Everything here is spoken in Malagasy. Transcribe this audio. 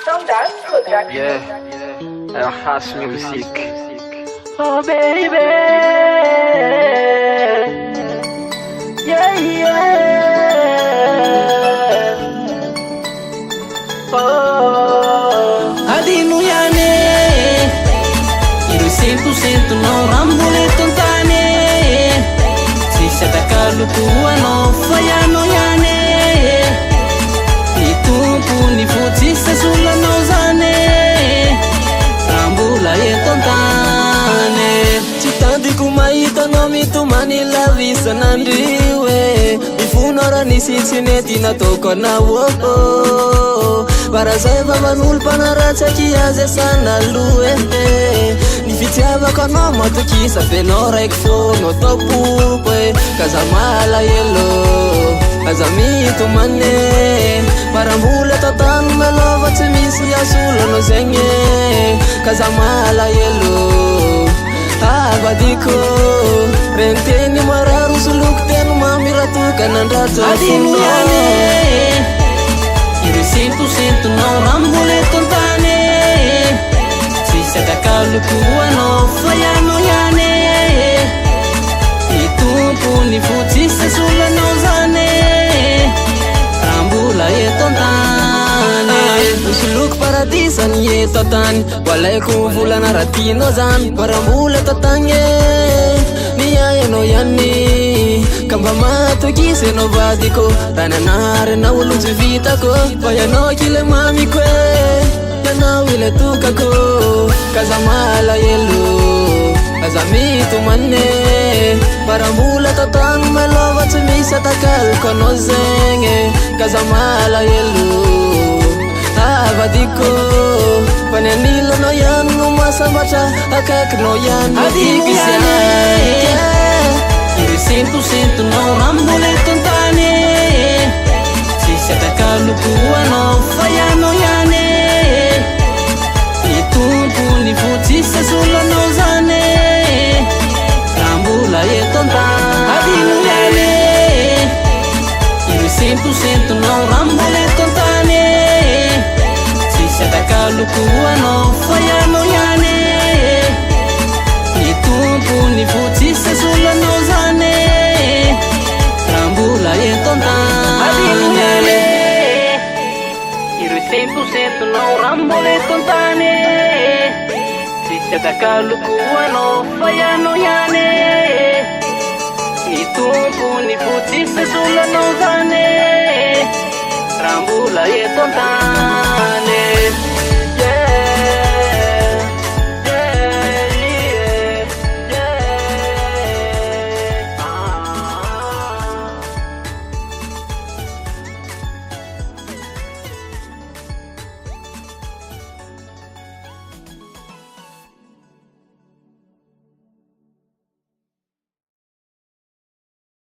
Yeah, house music. Oh baby, yeah yeah. Oh, adino yane, iro 100% não rambole tontane. Se atakalu kuano fayano yane, itumpu ni futisa sulla nozane, rambula e tontane. Citandi kumaita nomi tumani la visa nandriwe, mifunora ni sinsineti na toko na wo. Barazaiva manul panaracha kiaze sana luende, ni fitiava kono matukisa fenora ekfono topukwe kazamala yelo azamitu mane marambule tatan melova tsimisi asulo no zenye kazamala yelo abadiko renteni mararu sulukten mamiratu kanandato adinu yane 100% não rambole tontane. Se atakalu kuano fayano yane, itumpu ni futisa sulla nozane, rambula e tontane. Usuluk paradisan ye totan, walay kuvula naratino zan, parambula totange, niya no yani. Kamba mato kise no vadiko, tananare na ulunzi vitako, paya no kile mami kwe, yana wile tukako, kazamala yelo, azamitu mane, parambula tatang melova tumisa takal kono zenge, kazamala yelo, avadiko, panenilo no yan umasamacha, akak no yan adikisya. 100% não rambole tontane. Se atakalu kuano fayano yane, itumpu ni futisa sulla nozane, rambula e tontane. Adinu yane, 100% não rambole tontane. Se atakalu kuano fayano yane, itumpu ni futisa sulla nozane, rambula e tontane. Adinu yane, iro 100% não rambole tontane. Se atakalu kuano fayano yane, itumpu ni futisa sulla nozane, rambula e tontane.